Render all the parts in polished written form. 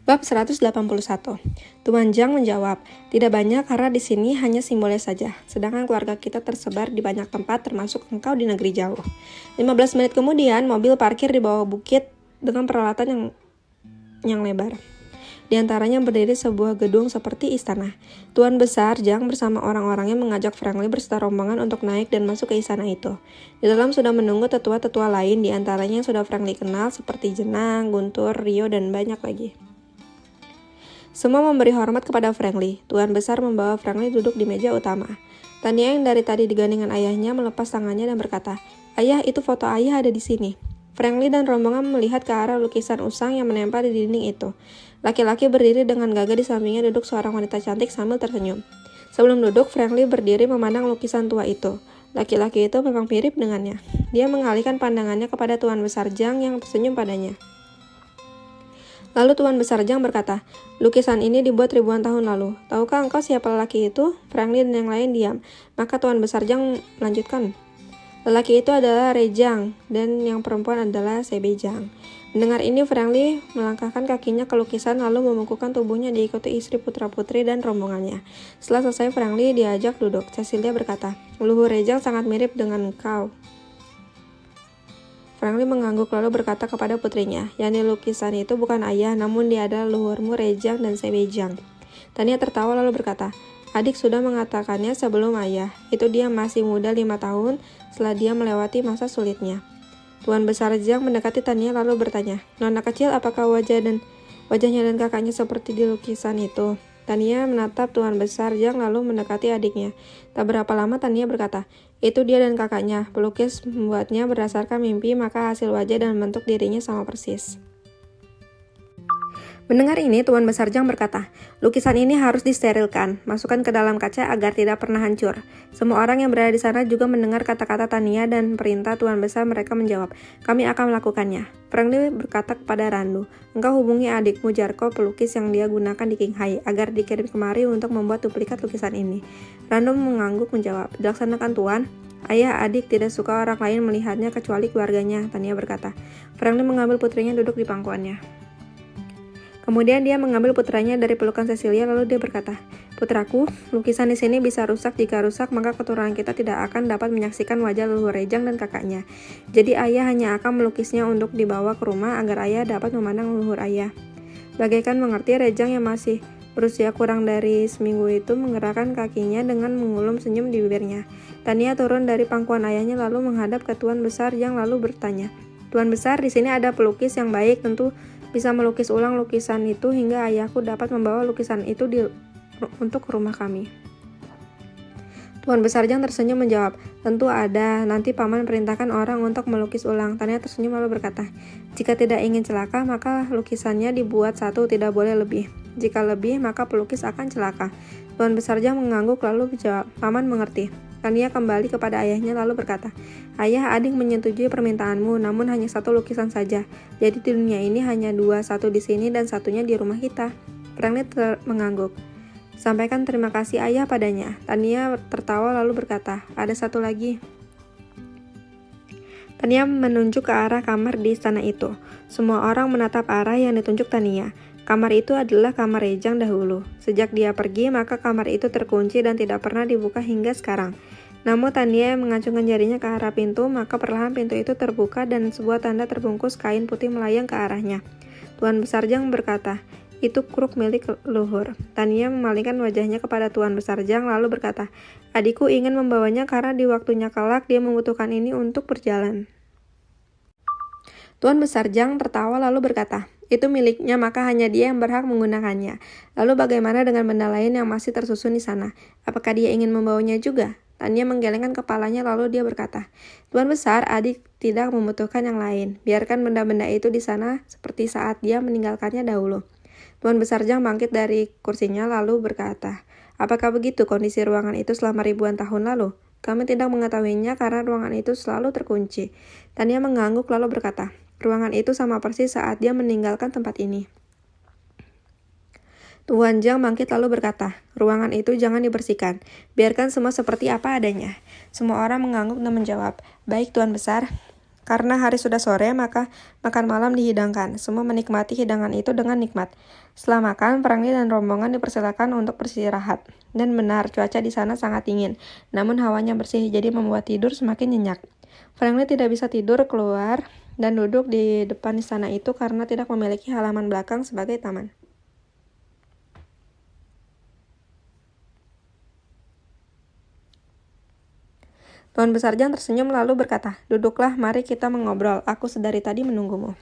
Bab 181. Tuan Zhang menjawab, tidak banyak karena di sini hanya simbolnya saja, sedangkan keluarga kita tersebar di banyak tempat termasuk engkau di negeri jauh. 15 menit kemudian, mobil parkir di bawah bukit dengan peralatan yang lebar. Di antaranya berdiri sebuah gedung seperti istana. Tuan Besar Zhang bersama orang-orangnya mengajak Frankly berserta rombongan untuk naik dan masuk ke istana itu. Di dalam sudah menunggu tetua-tetua lain, di antaranya yang sudah Frankly kenal seperti Jenang, Guntur, Rio, dan banyak lagi. Semua memberi hormat kepada Frankly. Tuan Besar membawa Frankly duduk di meja utama. Tania yang dari tadi digandengkan ayahnya melepas tangannya dan berkata, "Ayah, itu foto ayah ada di sini." Frankly dan rombongan melihat ke arah lukisan usang yang menempel di dinding itu. Laki-laki berdiri dengan gagah di sampingnya duduk seorang wanita cantik sambil tersenyum. Sebelum duduk, Frankly berdiri memandang lukisan tua itu. Laki-laki itu memang mirip dengannya. Dia mengalihkan pandangannya kepada Tuan Besar Zhang yang tersenyum padanya. Lalu Tuan Besar Zhang berkata, "Lukisan ini dibuat ribuan tahun lalu. Tahukah engkau siapa lelaki itu?" Frankly dan yang lain diam. Maka Tuan Besar Zhang melanjutkan, "Lelaki itu adalah Rei Zhang, dan yang perempuan adalah Sebe Zhang." Mendengar ini, Frankly melangkahkan kakinya ke lukisan lalu membungkukkan tubuhnya diikuti istri putra-putri dan rombongannya. Setelah selesai, Frankly diajak duduk. Cecilia berkata, "Leluhur Rei Zhang sangat mirip dengan engkau." Frankly mengangguk lalu berkata kepada putrinya, "Yang di lukisan itu bukan ayah, namun dia adalah leluhurmu Rei Zhang dan Sebe Zhang." Tania tertawa lalu berkata, "Adik sudah mengatakannya sebelum ayah. Itu dia masih muda 5 tahun setelah dia melewati masa sulitnya." Tuan Besar Zhang mendekati Tania lalu bertanya, "Nona kecil, apakah wajahnya dan kakaknya seperti di lukisan itu?" Tania menatap Tuan Besar Zhang lalu mendekati adiknya. Tak berapa lama Tania berkata, "Itu dia dan kakaknya. Pelukis membuatnya berdasarkan mimpi, maka hasil wajah dan bentuk dirinya sama persis." Mendengar ini, Tuan Besar Zhang berkata, "Lukisan ini harus disterilkan, masukkan ke dalam kaca agar tidak pernah hancur." Semua orang yang berada di sana juga mendengar kata-kata Tania dan perintah Tuan Besar. Mereka menjawab, "Kami akan melakukannya." Frankly berkata kepada Randu, "Engkau hubungi adikmu Jarko, pelukis yang dia gunakan di Qinghai, agar dikirim kemari untuk membuat duplikat lukisan ini." Randu mengangguk menjawab, "Dilaksanakan Tuan." "Ayah, adik tidak suka orang lain melihatnya kecuali keluarganya," Tania berkata. Frankly mengambil putrinya duduk di pangkuannya. Kemudian dia mengambil putranya dari pelukan Cecilia lalu dia berkata, "Putraku, lukisan di sini bisa rusak. Jika rusak, maka keturunan kita tidak akan dapat menyaksikan wajah leluhur Rei Zhang dan kakaknya. Jadi ayah hanya akan melukisnya untuk dibawa ke rumah agar ayah dapat memandang leluhur ayah." Bagaikan mengerti, Rei Zhang yang masih berusia kurang dari seminggu itu menggerakkan kakinya dengan mengulum senyum di bibirnya. Tania turun dari pangkuan ayahnya lalu menghadap ke Tuan Besar Zhang lalu bertanya, "Tuan Besar, di sini ada pelukis yang baik, tentu bisa melukis ulang lukisan itu hingga ayahku dapat membawa lukisan itu untuk rumah kami." Tuan Besar Zhang tersenyum menjawab, "Tentu ada, nanti paman perintahkan orang untuk melukis ulang." Tania tersenyum lalu berkata, "Jika tidak ingin celaka, maka lukisannya dibuat satu, tidak boleh lebih. Jika lebih, maka pelukis akan celaka." Tuan Besar Zhang mengangguk lalu menjawab, "Paman mengerti." Tania kembali kepada ayahnya lalu berkata, "Ayah, adik menyetujui permintaanmu, namun hanya satu lukisan saja. Jadi di dunia ini hanya dua, satu di sini dan satunya di rumah kita." Frankly mengangguk. "Sampaikan terima kasih ayah padanya." Tania tertawa lalu berkata, "Ada satu lagi." Tania menunjuk ke arah kamar di istana itu. Semua orang menatap arah yang ditunjuk Tania. Kamar itu adalah kamar Rei Zhang dahulu. Sejak dia pergi, maka kamar itu terkunci dan tidak pernah dibuka hingga sekarang. Namun Tania mengacungkan jarinya ke arah pintu, maka perlahan pintu itu terbuka dan sebuah tanda terbungkus kain putih melayang ke arahnya. Tuan Besar Zhang berkata, "Itu kruk milik leluhur." Tania memalingkan wajahnya kepada Tuan Besar Zhang lalu berkata, "Adikku ingin membawanya karena di waktunya kelak dia membutuhkan ini untuk berjalan." Tuan Besar Zhang tertawa lalu berkata, "Itu miliknya, maka hanya dia yang berhak menggunakannya. Lalu bagaimana dengan benda lain yang masih tersusun di sana? Apakah dia ingin membawanya juga?" Tania menggelengkan kepalanya lalu dia berkata, "Tuan Besar, adik tidak membutuhkan yang lain. Biarkan benda-benda itu di sana seperti saat dia meninggalkannya dahulu." Tuan Besar Zhang bangkit dari kursinya lalu berkata, "Apakah begitu kondisi ruangan itu selama ribuan tahun lalu?" "Kami tidak mengetahuinya karena ruangan itu selalu terkunci." Tania mengangguk lalu berkata, "Ruangan itu sama persis saat dia meninggalkan tempat ini." Tuan Zhang bangkit lalu berkata, "Ruangan itu jangan dibersihkan. Biarkan semua seperti apa adanya." Semua orang mengangguk dan menjawab, "Baik, Tuan Besar." Karena hari sudah sore, maka makan malam dihidangkan. Semua menikmati hidangan itu dengan nikmat. Setelah makan, Franklin dan rombongan dipersilakan untuk beristirahat. Dan benar, cuaca di sana sangat dingin. Namun hawanya bersih, jadi membuat tidur semakin nyenyak. Franklin tidak bisa tidur keluar dan duduk di depan istana itu karena tidak memiliki halaman belakang sebagai taman. Tuan Besar Jang tersenyum lalu berkata, "Duduklah, mari kita mengobrol. Aku sedari tadi menunggumu."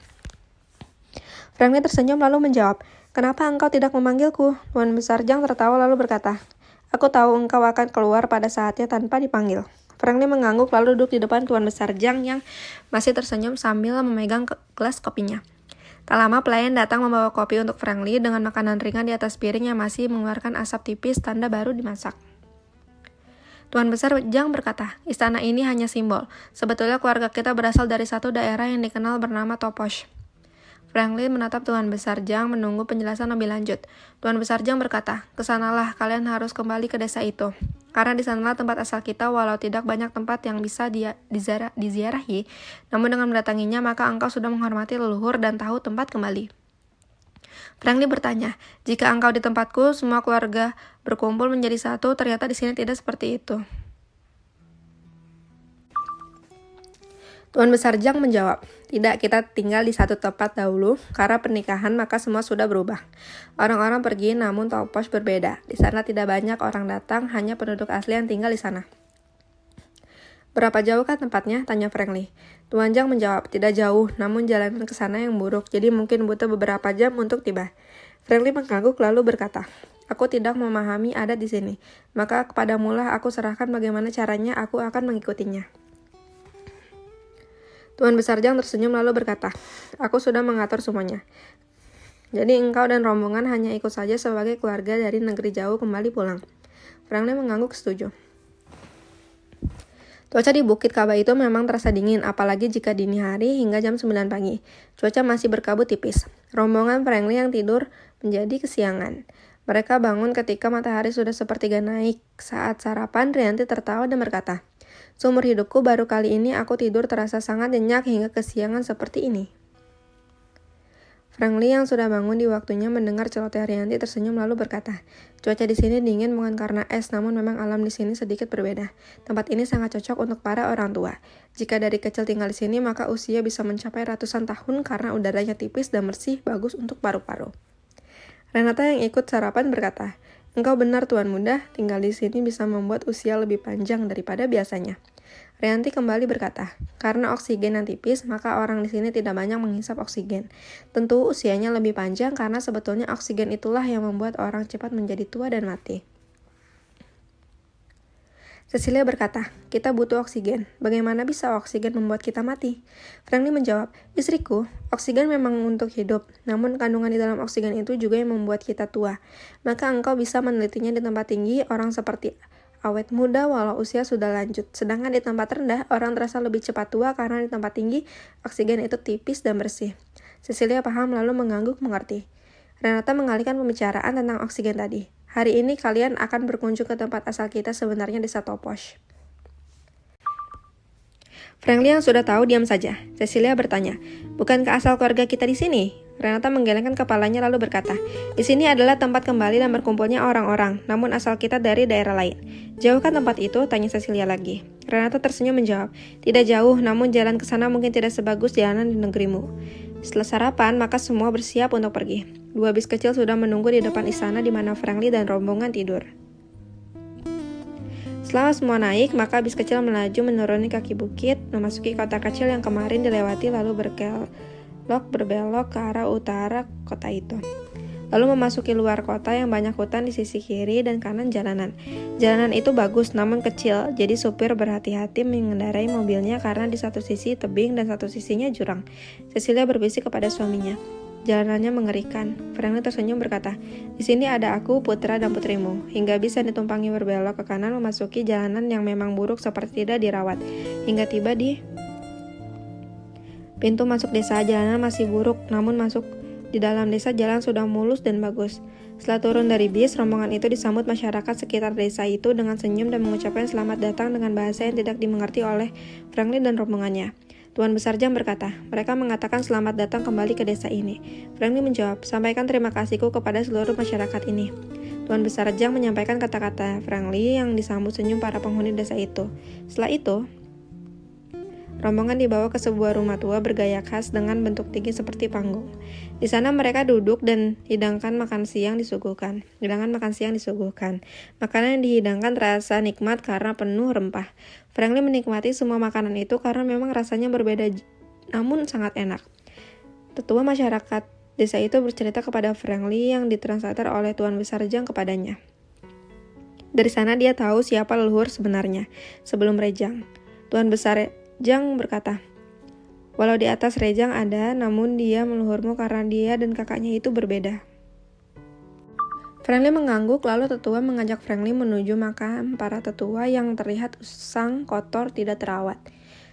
Franklin tersenyum lalu menjawab, "Kenapa engkau tidak memanggilku?" Tuan Besar Jang tertawa lalu berkata, "Aku tahu engkau akan keluar pada saatnya tanpa dipanggil." Franklin mengangguk lalu duduk di depan Tuan Besar Jang yang masih tersenyum sambil memegang gelas kopinya. Tak lama pelayan datang membawa kopi untuk Franklin dengan makanan ringan di atas piring yang masih mengeluarkan asap tipis tanda baru dimasak. Tuan Besar Jang berkata, "Istana ini hanya simbol. Sebetulnya keluarga kita berasal dari satu daerah yang dikenal bernama Toposh." Franklin menatap Tuan Besar Jang menunggu penjelasan lebih lanjut. Tuan Besar Jang berkata, "Kesanalah, kalian harus kembali ke desa itu. Karena di sanalah tempat asal kita, walau tidak banyak tempat yang bisa diziarahi, namun dengan mendatanginya maka engkau sudah menghormati leluhur dan tahu tempat kembali." Franklin bertanya, "Jika engkau di tempatku, semua keluarga berkumpul menjadi satu, ternyata di sini tidak seperti itu." Tuan Besar Jang menjawab, "Tidak, kita tinggal di satu tempat dahulu. Karena pernikahan, maka semua sudah berubah. Orang-orang pergi, namun Toposh berbeda. Di sana tidak banyak orang datang, hanya penduduk asli yang tinggal di sana." "Berapa jauhkah tempatnya?" tanya Franklin. Tuan Jang menjawab, "Tidak jauh, namun jalanan ke sana yang buruk, jadi mungkin butuh beberapa jam untuk tiba." Franklin mengangguk lalu berkata, "Aku tidak memahami adat di sini, maka kepadamulah aku serahkan bagaimana caranya, aku akan mengikutinya." Tuan Besar Jang tersenyum lalu berkata, "Aku sudah mengatur semuanya. Jadi engkau dan rombongan hanya ikut saja sebagai keluarga dari negeri jauh kembali pulang." Franklin mengangguk setuju. Cuaca di Bukit Kaba itu memang terasa dingin, apalagi jika dini hari hingga jam 9 pagi. Cuaca masih berkabut tipis. Rombongan Franklin yang tidur menjadi kesiangan. Mereka bangun ketika matahari sudah sepertiga naik. Saat sarapan, Rianti tertawa dan berkata, "Seumur hidupku baru kali ini aku tidur terasa sangat nyenyak hingga kesiangan seperti ini." Franklin yang sudah bangun di waktunya mendengar celoteh Rianti tersenyum lalu berkata, "Cuaca di sini dingin bukan karena es, namun memang alam di sini sedikit berbeda. Tempat ini sangat cocok untuk para orang tua. Jika dari kecil tinggal di sini, maka usia bisa mencapai ratusan tahun karena udaranya tipis dan bersih, bagus untuk paru-paru." Renata yang ikut sarapan berkata, "Engkau benar Tuan Muda, tinggal di sini bisa membuat usia lebih panjang daripada biasanya." Rianti kembali berkata, "Karena oksigen yang tipis, maka orang di sini tidak banyak menghisap oksigen. Tentu usianya lebih panjang karena sebetulnya oksigen itulah yang membuat orang cepat menjadi tua dan mati." Cecilia berkata, "Kita butuh oksigen. Bagaimana bisa oksigen membuat kita mati?" Franklin menjawab, "Istriku, oksigen memang untuk hidup, namun kandungan di dalam oksigen itu juga yang membuat kita tua. Maka engkau bisa menelitinya di tempat tinggi, orang seperti awet muda walau usia sudah lanjut. Sedangkan di tempat rendah, orang terasa lebih cepat tua karena di tempat tinggi, oksigen itu tipis dan bersih." Cecilia paham lalu mengangguk mengerti. Renata mengalihkan pembicaraan tentang oksigen tadi. "Hari ini kalian akan berkunjung ke tempat asal kita sebenarnya desa Toposh." Franklin yang sudah tahu diam saja. Cecilia bertanya, "Bukankah asal keluarga kita di sini?" Renata menggelengkan kepalanya lalu berkata, "Di sini adalah tempat kembali dan berkumpulnya orang-orang, namun asal kita dari daerah lain." "Jauhkah tempat itu?" tanya Cecilia lagi. Renata tersenyum menjawab, "Tidak jauh, namun jalan ke sana mungkin tidak sebagus jalanan di negerimu." Setelah sarapan, maka semua bersiap untuk pergi. 2 bis kecil sudah menunggu di depan istana di mana Franklin dan rombongan tidur. Setelah semua naik, maka bis kecil melaju menuruni kaki bukit, memasuki kota kecil yang kemarin dilewati lalu berbelok ke arah utara kota itu. Lalu memasuki luar kota yang banyak hutan di sisi kiri dan kanan jalanan. Jalanan itu bagus namun kecil, jadi supir berhati-hati mengendarai mobilnya karena di satu sisi tebing dan satu sisinya jurang. Cecilia berbisik kepada suaminya, "Jalanannya mengerikan." Franklin tersenyum berkata, "Di sini ada aku, putra dan putrimu." Hingga bisa ditumpangi berbelok ke kanan memasuki jalanan yang memang buruk seperti tidak dirawat. Hingga tiba di pintu masuk desa, jalanan masih buruk, namun masuk di dalam desa jalan sudah mulus dan bagus. Setelah turun dari bis, rombongan itu disambut masyarakat sekitar desa itu dengan senyum dan mengucapkan selamat datang dengan bahasa yang tidak dimengerti oleh Franklin dan rombongannya. Tuan Besar Jang berkata, mereka mengatakan selamat datang kembali ke desa ini. Franklin menjawab, sampaikan terima kasihku kepada seluruh masyarakat ini. Tuan Besar Jang menyampaikan kata-kata Franklin yang disambut senyum para penghuni desa itu. Setelah itu, rombongan dibawa ke sebuah rumah tua bergaya khas dengan bentuk tinggi seperti panggung. Di sana mereka duduk dan hidangan makan siang disuguhkan. Makanan yang dihidangkan terasa nikmat karena penuh rempah. Franklin menikmati semua makanan itu karena memang rasanya berbeda namun sangat enak. Tetua masyarakat desa itu bercerita kepada Franklin yang ditranslator oleh Tuan Besar Jang kepadanya. Dari sana dia tahu siapa leluhur sebenarnya sebelum Rejang. Tuan Besar Jang berkata, walau di atas Rejang ada, namun dia meluhurmu karena dia dan kakaknya itu berbeda. Franklin mengangguk, lalu tetua mengajak Franklin menuju makam para tetua yang terlihat usang, kotor, tidak terawat.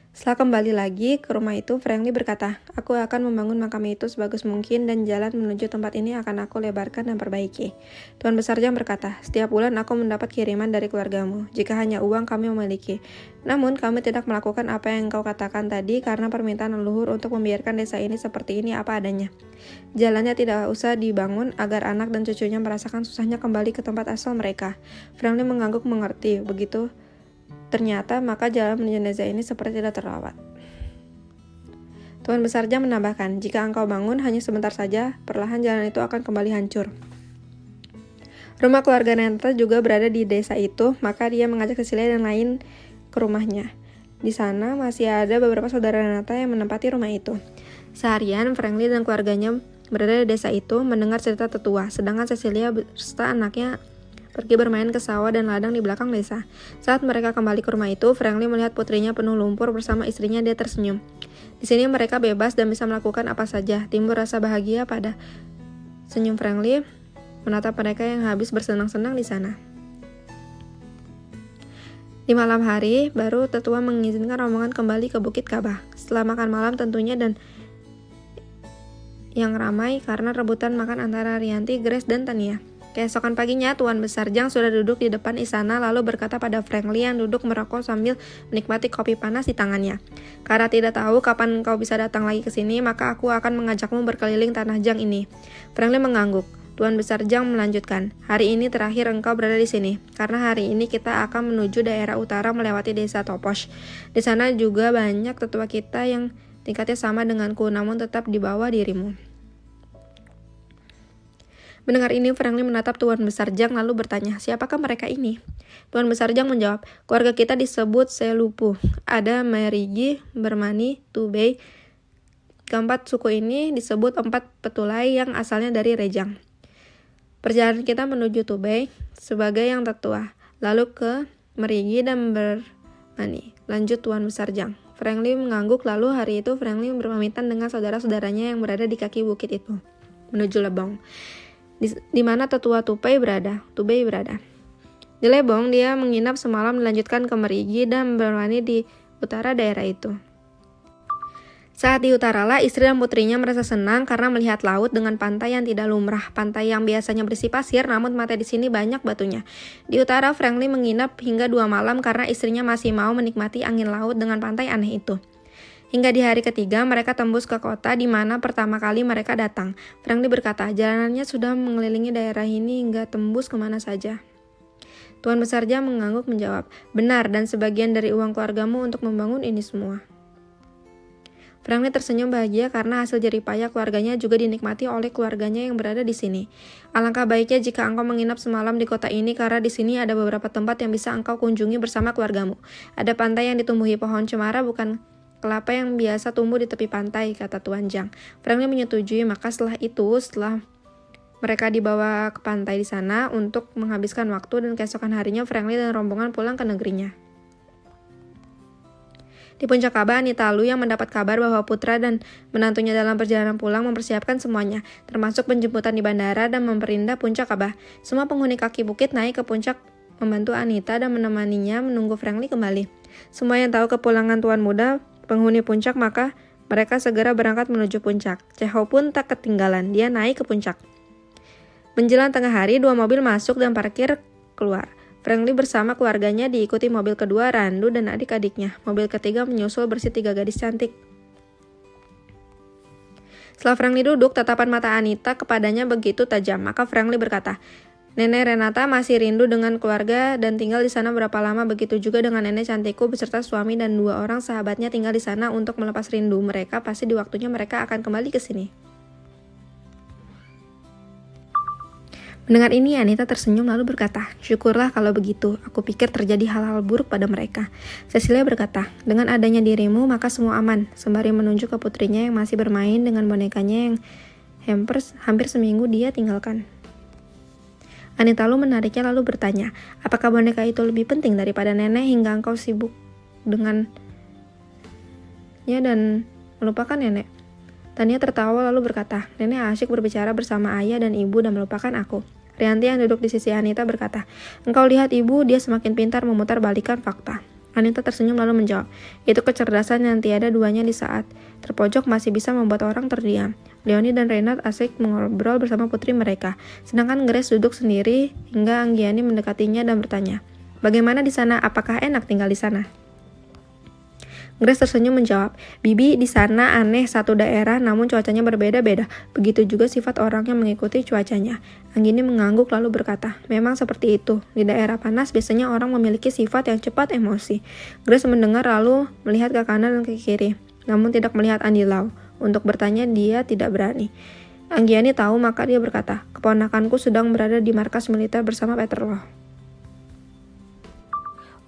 Setelah kembali lagi ke rumah itu, Franklin berkata, aku akan membangun makam itu sebagus mungkin dan jalan menuju tempat ini akan aku lebarkan dan perbaiki. Tuan Besar Jang berkata, setiap bulan aku mendapat kiriman dari keluargamu, jika hanya uang kami memiliki. Namun kami tidak melakukan apa yang kau katakan tadi karena permintaan leluhur untuk membiarkan desa ini seperti ini apa adanya. Jalannya tidak usah dibangun agar anak dan cucunya merasakan susahnya kembali ke tempat asal mereka. Franklin mengangguk mengerti, begitu ternyata maka jalan menuju desa ini seperti tidak terawat. Tuan Besar Jang menambahkan, jika engkau bangun hanya sebentar saja, perlahan jalan itu akan kembali hancur. Rumah keluarga Nenta juga berada di desa itu, maka dia mengajak Cecilia dan lain ke rumahnya. Di sana masih ada beberapa saudara Nenta yang menempati rumah itu. Seharian, Franklin dan keluarganya berada di desa itu mendengar cerita tetua, sedangkan Cecilia beserta anaknya pergi bermain ke sawah dan ladang di belakang desa. Saat mereka kembali ke rumah itu, Franklin melihat putrinya penuh lumpur bersama istrinya. Dia tersenyum. Di sini mereka bebas dan bisa melakukan apa saja. Timbul rasa bahagia pada senyum Franklin menatap mereka yang habis bersenang-senang di sana. Di malam hari, baru tetua mengizinkan rombongan kembali ke Bukit Kabah. Setelah makan malam tentunya dan yang ramai karena rebutan makan antara Rianti, Grace, dan Tania. Keesokan paginya, Tuan Besar Jang sudah duduk di depan istana lalu berkata pada Franklin yang duduk merokok sambil menikmati kopi panas di tangannya. Karena tidak tahu kapan kau bisa datang lagi ke sini, maka aku akan mengajakmu berkeliling tanah Jang ini. Franklin mengangguk. Tuan Besar Jang melanjutkan, hari ini terakhir engkau berada di sini, karena hari ini kita akan menuju daerah utara melewati desa Toposh. Di sana juga banyak tetua kita yang tingkatnya sama denganku, namun tetap di bawah dirimu. Mendengar ini, Franklin menatap Tuan Besar Jang lalu bertanya, siapakah mereka ini? Tuan Besar Jang menjawab, keluarga kita disebut Selupu. Ada Merigi, Bermani, Tubei. Keempat suku ini disebut empat petulai yang asalnya dari Rejang. Perjalanan kita menuju Tubei sebagai yang tertua, lalu ke Merigi dan Bermani. Lanjut Tuan Besar Jang. Franklin mengangguk, lalu hari itu Franklin berpamitan dengan saudara-saudaranya yang berada di kaki bukit itu, menuju Lebong. Di mana tetua Tubei berada. Di Lebong, dia menginap semalam dilanjutkan ke Merigi dan Bermani di utara daerah itu. Saat di utaralah, istri dan putrinya merasa senang karena melihat laut dengan pantai yang tidak lumrah. Pantai yang biasanya berisi pasir, namun pantai di sini banyak batunya. Di utara, Franklin menginap hingga 2 malam karena istrinya masih mau menikmati angin laut dengan pantai aneh itu. Hingga di hari ketiga, mereka tembus ke kota di mana pertama kali mereka datang. Franklin berkata, jalanannya sudah mengelilingi daerah ini hingga tembus kemana saja. Tuan Besar Jang mengangguk menjawab, benar, dan sebagian dari uang keluargamu untuk membangun ini semua. Franklin tersenyum bahagia karena hasil jeripaya keluarganya juga dinikmati oleh keluarganya yang berada di sini. Alangkah baiknya jika engkau menginap semalam di kota ini karena di sini ada beberapa tempat yang bisa engkau kunjungi bersama keluargamu. Ada pantai yang ditumbuhi pohon cemara, bukan kelapa yang biasa tumbuh di tepi pantai, kata Tuan Jang. Franklin menyetujui, maka setelah mereka dibawa ke pantai di sana untuk menghabiskan waktu dan keesokan harinya Franklin dan rombongan pulang ke negerinya. Di puncak Kabah, Anita Lu yang mendapat kabar bahwa putra dan menantunya dalam perjalanan pulang mempersiapkan semuanya, termasuk penjemputan di bandara dan memperindah puncak Kabah. Semua penghuni kaki bukit naik ke puncak membantu Anita dan menemaninya menunggu Franklin kembali. Semua yang tahu kepulangan tuan muda penghuni puncak, maka mereka segera berangkat menuju puncak. Cheho pun tak ketinggalan, dia naik ke puncak. Menjelang tengah hari, 2 mobil masuk dan parkir keluar. Franklin bersama keluarganya diikuti mobil kedua, Randu dan adik-adiknya. Mobil ketiga menyusul bersih 3 gadis cantik. Setelah Frankly duduk, tatapan mata Anita kepadanya begitu tajam. Maka Frankly berkata, Nenek Renata masih rindu dengan keluarga dan tinggal di sana berapa lama. Begitu juga dengan nenek cantikku beserta suami dan 2 orang sahabatnya tinggal di sana untuk melepas rindu mereka. Pasti di waktunya mereka akan kembali ke sini. Mendengar ini, Anita tersenyum lalu berkata, syukurlah kalau begitu, aku pikir terjadi hal-hal buruk pada mereka. Cecilia berkata, dengan adanya dirimu maka semua aman, sembari menunjuk ke putrinya yang masih bermain dengan bonekanya yang hampir seminggu dia tinggalkan. Anita lalu menariknya lalu bertanya, apakah boneka itu lebih penting daripada nenek hingga engkau sibuk dengannya dan melupakan nenek? Tania tertawa lalu berkata, nenek asyik berbicara bersama ayah dan ibu dan melupakan aku. Rianti yang duduk di sisi Anita berkata, engkau lihat ibu, dia semakin pintar memutar balikan fakta. Anita tersenyum lalu menjawab, itu kecerdasan yang tiada duanya di saat terpojok masih bisa membuat orang terdiam. Leoni dan Renat asik mengobrol bersama putri mereka, sedangkan Grace duduk sendiri hingga Anggiani mendekatinya dan bertanya, bagaimana di sana? Apakah enak tinggal di sana? Grace tersenyum menjawab, Bibi di sana aneh satu daerah namun cuacanya berbeda-beda. Begitu juga sifat orang yang mengikuti cuacanya. Anggini mengangguk lalu berkata, memang seperti itu. Di daerah panas biasanya orang memiliki sifat yang cepat emosi. Grace mendengar lalu melihat ke kanan dan ke kiri, namun tidak melihat Andi Lau. Untuk bertanya dia tidak berani. Anggiani tahu maka dia berkata, keponakanku sedang berada di markas militer bersama Peter Law.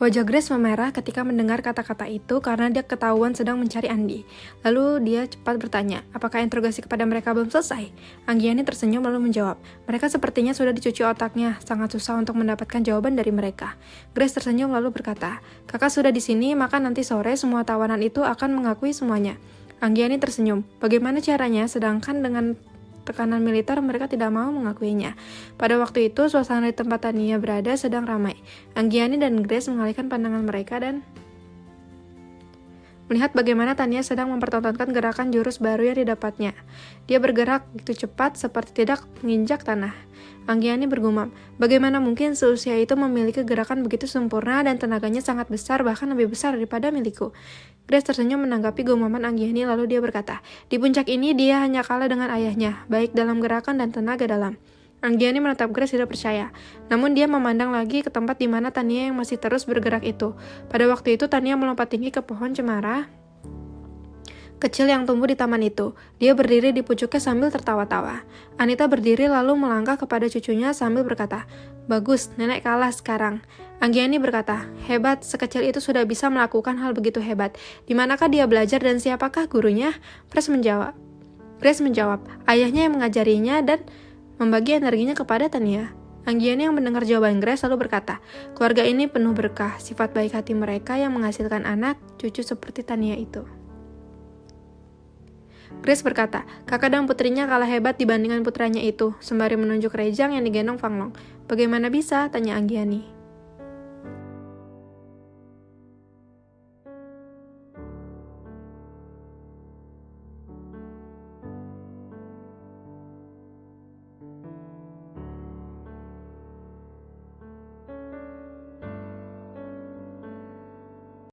Wajah Grace memerah ketika mendengar kata-kata itu karena dia ketahuan sedang mencari Andi. Lalu dia cepat bertanya, apakah interogasi kepada mereka belum selesai? Anggiani tersenyum lalu menjawab, mereka sepertinya sudah dicuci otaknya, sangat susah untuk mendapatkan jawaban dari mereka. Grace tersenyum lalu berkata, kakak sudah di sini, maka nanti sore semua tawanan itu akan mengakui semuanya. Anggiani tersenyum, bagaimana caranya sedangkan dengan tekanan militer mereka tidak mau mengakuinya. Pada waktu itu suasana di tempat Tania berada sedang ramai. Anggiani dan Grace mengalihkan pandangan mereka dan melihat bagaimana Tania sedang mempertontonkan gerakan jurus baru yang didapatnya. Dia bergerak begitu cepat seperti tidak menginjak tanah. Anggiani bergumam, bagaimana mungkin seusia itu memiliki gerakan begitu sempurna dan tenaganya sangat besar, bahkan lebih besar daripada milikku. Grace tersenyum menanggapi gumaman Anggiani lalu dia berkata, di puncak ini dia hanya kalah dengan ayahnya, baik dalam gerakan dan tenaga dalam. Anggiani menatap Grace tidak percaya, namun dia memandang lagi ke tempat di mana Tania yang masih terus bergerak itu. Pada waktu itu Tania melompat tinggi ke pohon cemara kecil yang tumbuh di taman itu. Dia berdiri di pucuknya sambil tertawa-tawa. Anita berdiri lalu melangkah kepada cucunya sambil berkata, bagus, nenek kalah sekarang. Anggiani berkata, hebat, sekecil itu sudah bisa melakukan hal begitu hebat. Di manakah dia belajar dan siapakah gurunya? Grace menjawab, ayahnya yang mengajarinya dan membagi energinya kepada Tania. Anggiani yang mendengar jawaban Grace lalu berkata, keluarga ini penuh berkah, sifat baik hati mereka yang menghasilkan anak, cucu seperti Tania itu. Grace berkata, kakak dan putrinya kalah hebat dibandingkan putranya itu, sembari menunjuk Rejang yang digendong Fanglong. Bagaimana bisa? Tanya Anggiani.